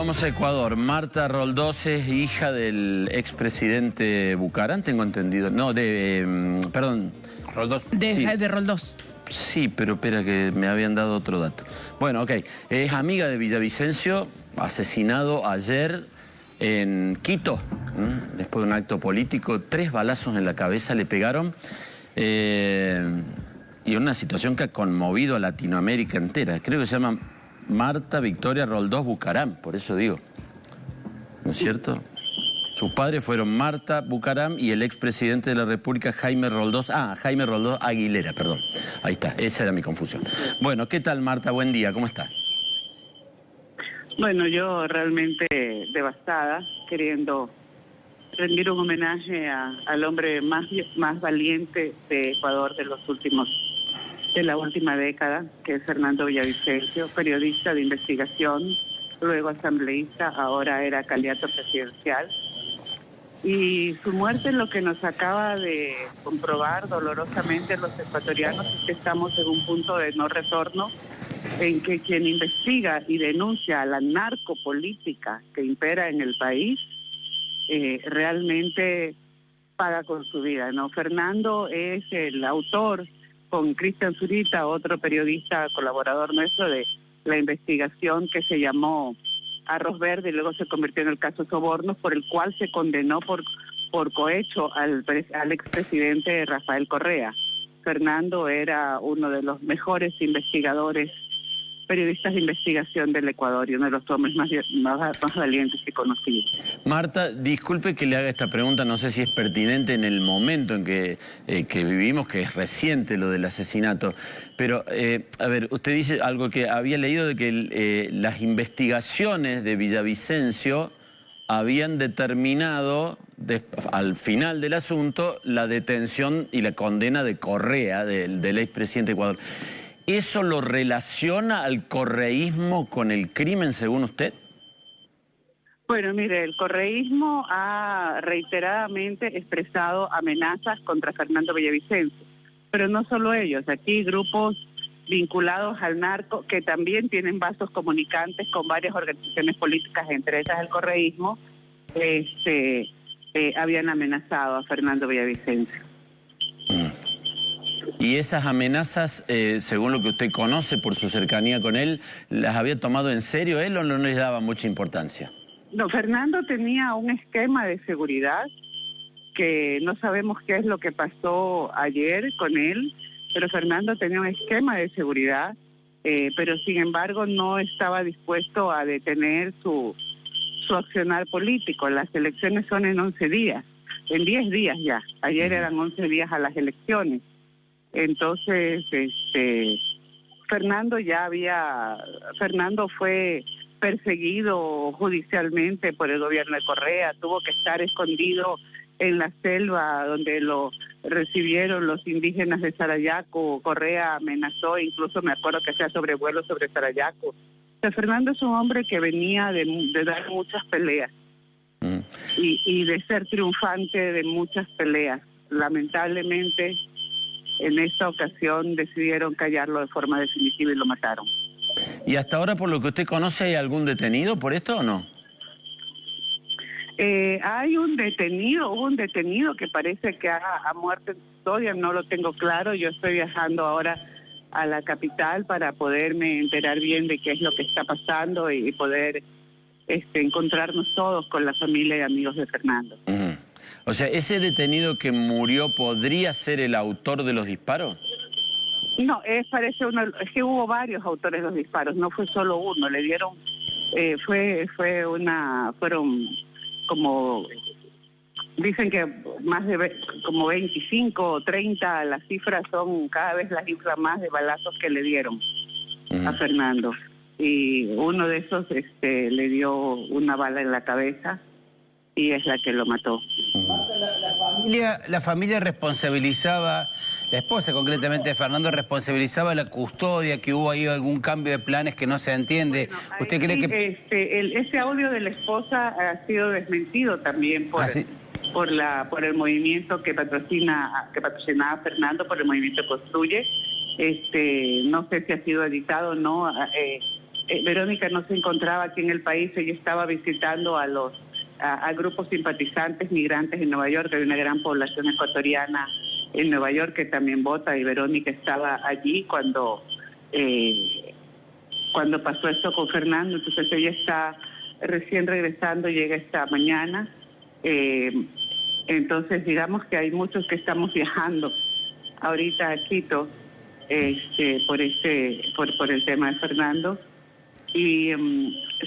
Vamos a Ecuador. Marta Roldós es hija del expresidente Bucaram, tengo entendido. No, perdón. Roldós. Sí. De Roldós. Sí, pero espera que me habían dado otro dato. Bueno, ok. Es amiga de Villavicencio, asesinado ayer en Quito, después de un acto político. 3 balazos en la cabeza le pegaron. Y una situación que ha conmovido a Latinoamérica entera. Creo que se llama Marta Victoria Roldós Bucaram, por eso digo. ¿No es cierto? Sus padres fueron Marta Bucaram y el expresidente de la República, Jaime Roldós. Jaime Roldós Aguilera, perdón. Ahí está, esa era mi confusión. Bueno, ¿qué tal, Marta? Buen día, ¿cómo está? Bueno, yo realmente devastada, queriendo rendir un homenaje al hombre más valiente de Ecuador de la última década, que es Fernando Villavicencio, periodista de investigación, luego asambleísta, ahora era candidato presidencial. Y su muerte, lo que nos acaba de comprobar dolorosamente los ecuatorianos, es que estamos en un punto de no retorno, en que quien investiga y denuncia la narcopolítica que impera en el país, realmente paga con su vida, ¿no? Fernando es el autor, con Cristian Zurita, otro periodista colaborador nuestro, de la investigación que se llamó Arroz Verde y luego se convirtió en el caso Sobornos, por el cual se condenó por cohecho al expresidente Rafael Correa. Fernando era uno de los mejores investigadores, periodistas de investigación del Ecuador y uno de los hombres más valientes que conocí. Marta, disculpe que le haga esta pregunta, no sé si es pertinente en el momento en que vivimos, que es reciente lo del asesinato, pero, a ver, usted dice algo que había leído de que las investigaciones de Villavicencio habían determinado, al final del asunto, la detención y la condena de Correa, del expresidente de Ecuador. ¿Eso lo relaciona al correísmo con el crimen, según usted? Bueno, mire, el correísmo ha reiteradamente expresado amenazas contra Fernando Villavicencio, pero no solo ellos, aquí grupos vinculados al narco que también tienen vasos comunicantes con varias organizaciones políticas, entre ellas el correísmo, habían amenazado a Fernando Villavicencio. ¿Y esas amenazas, según lo que usted conoce por su cercanía con él, las había tomado en serio él o no les daba mucha importancia? No, Fernando tenía un esquema de seguridad que no sabemos qué es lo que pasó ayer con él, pero Fernando tenía un esquema de seguridad, pero sin embargo no estaba dispuesto a detener su accionar político. Las elecciones son en 11 días, en 10 días ya. Ayer eran 11 días a las elecciones. Entonces, Fernando fue perseguido judicialmente por el gobierno de Correa, tuvo que estar escondido en la selva donde lo recibieron los indígenas de Sarayaco. Correa amenazó, incluso me acuerdo que hacía sobrevuelos sobre Sarayaco. O sea, Fernando es un hombre que venía de dar muchas peleas y de ser triunfante de muchas peleas. Lamentablemente, en esta ocasión decidieron callarlo de forma definitiva y lo mataron. ¿Y hasta ahora, por lo que usted conoce, hay algún detenido por esto o no? Hubo un detenido que parece que ha muerto en custodia, no lo tengo claro. Yo estoy viajando ahora a la capital para poderme enterar bien de qué es lo que está pasando y poder encontrarnos todos con la familia y amigos de Fernando. O sea, ¿ese detenido que murió podría ser el autor de los disparos? No, es que hubo varios autores de los disparos, no fue solo uno. Le dieron, fueron como, dicen que más de como 25 o 30, las cifras son cada vez las cifras más de balazos que le dieron a Fernando. Y uno de esos le dio una bala en la cabeza y es la que lo mató. La familia responsabilizaba, la esposa concretamente de Fernando responsabilizaba la custodia, que hubo ahí algún cambio de planes que no se entiende. Bueno, ¿Usted cree que...? Ese audio de la esposa ha sido desmentido también por el movimiento que patrocinaba a Fernando, por el movimiento Construye. No sé si ha sido editado o no. Verónica no se encontraba aquí en el país, ella estaba visitando a grupos simpatizantes migrantes en Nueva York. Hay una gran población ecuatoriana en Nueva York que también vota, y Verónica estaba allí cuando pasó esto con Fernando. Entonces ella está recién regresando, llega esta mañana. Entonces digamos que hay muchos que estamos viajando ahorita a Quito por el tema de Fernando. Y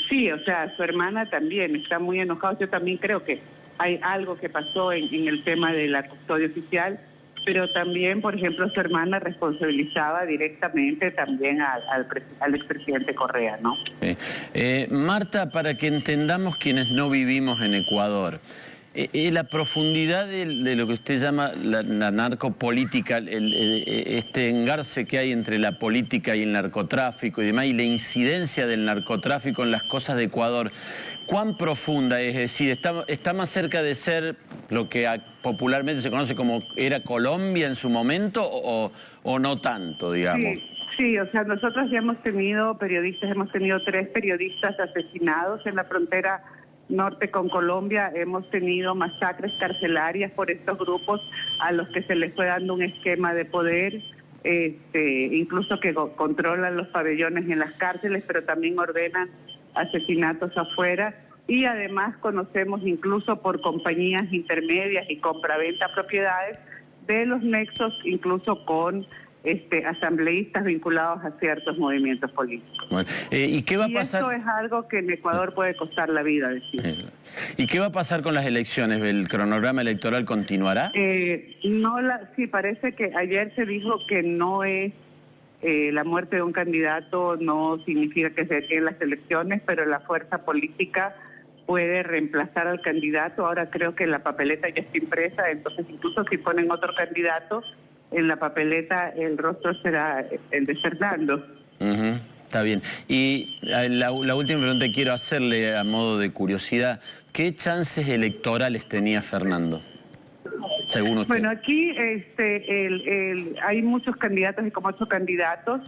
sí, o sea, su hermana también está muy enojada. Yo también creo que hay algo que pasó en el tema de la custodia oficial, pero también, por ejemplo, su hermana responsabilizaba directamente también al expresidente Correa, ¿no? Marta, para que entendamos quienes no vivimos en Ecuador, la profundidad de lo que usted llama la narcopolítica, este engarce que hay entre la política y el narcotráfico y demás, y la incidencia del narcotráfico en las cosas de Ecuador, ¿cuán profunda es? Es decir, ¿está más cerca de ser lo que popularmente se conoce como era Colombia en su momento o no tanto, digamos? Sí, o sea, nosotros ya hemos tenido 3 periodistas asesinados en la frontera norte con Colombia. Hemos tenido masacres carcelarias por estos grupos a los que se les fue dando un esquema de poder, incluso que controlan los pabellones en las cárceles, pero también ordenan asesinatos afuera. Y además conocemos incluso por compañías intermedias y compraventa propiedades de los nexos, incluso con asambleístas vinculados a ciertos movimientos políticos. Bueno, ¿y qué va a pasar? Esto es algo que en Ecuador puede costar la vida, decir. ¿Y qué va a pasar con las elecciones? ¿El cronograma electoral continuará? Sí, parece que ayer se dijo que no es la muerte de un candidato, no significa que se detienen las elecciones, pero la fuerza política puede reemplazar al candidato. Ahora creo que la papeleta ya está impresa, entonces incluso si ponen otro candidato, en la papeleta el rostro será el de Fernando. Está bien. Y la última pregunta que quiero hacerle a modo de curiosidad, ¿qué chances electorales tenía Fernando, según usted? Bueno, aquí hay muchos candidatos y como 8 candidatos.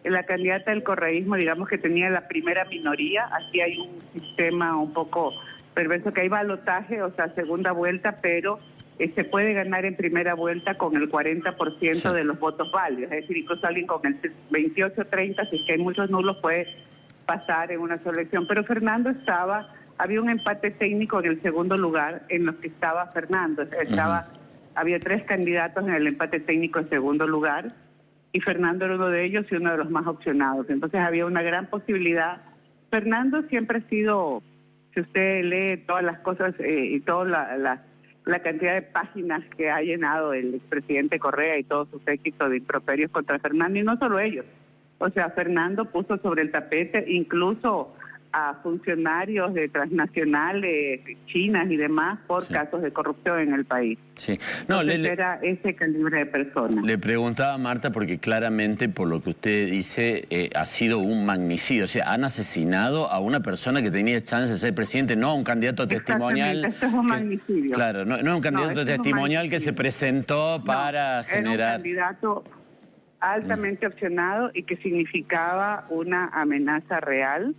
La candidata del correísmo, digamos que tenía la primera minoría. Aquí hay un sistema un poco perverso, que hay balotaje, o sea, segunda vuelta, pero se puede ganar en primera vuelta con el 40% de los votos válidos. Es decir, incluso alguien con el 28-30, si es que hay muchos nulos, puede pasar en una sola elección. Pero Fernando había un empate técnico en el segundo lugar en los que estaba Fernando. Había 3 candidatos en el empate técnico en segundo lugar, y Fernando era uno de ellos y uno de los más opcionados. Entonces había una gran posibilidad. Fernando siempre ha sido, si usted lee todas las cosas y toda la cantidad de páginas que ha llenado el expresidente Correa y todos sus éxitos de improperios contra Fernando, y no solo ellos. O sea, Fernando puso sobre el tapete incluso a funcionarios de transnacionales, chinas y demás, por casos de corrupción en el país. Sí. No, era ese calibre de personas. Le preguntaba a Marta porque claramente, por lo que usted dice, ha sido un magnicidio. O sea, han asesinado a una persona que tenía chance de ser presidente, no a un candidato testimonial. Esto es un magnicidio. Claro, no es un candidato testimonial que se presentó para generar... Era un candidato altamente opcionado y que significaba una amenaza real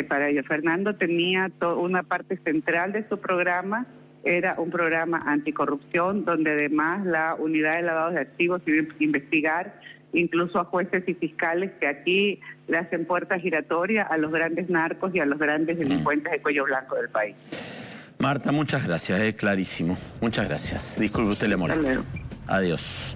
para ellos. Fernando tenía una parte central de su programa, era un programa anticorrupción, donde además la unidad de lavado de activos iba a investigar incluso a jueces y fiscales que aquí le hacen puerta giratoria a los grandes narcos y a los grandes delincuentes de cuello blanco del país. Marta, muchas gracias, es clarísimo. Muchas gracias. Disculpe, usted le molesta. Adiós.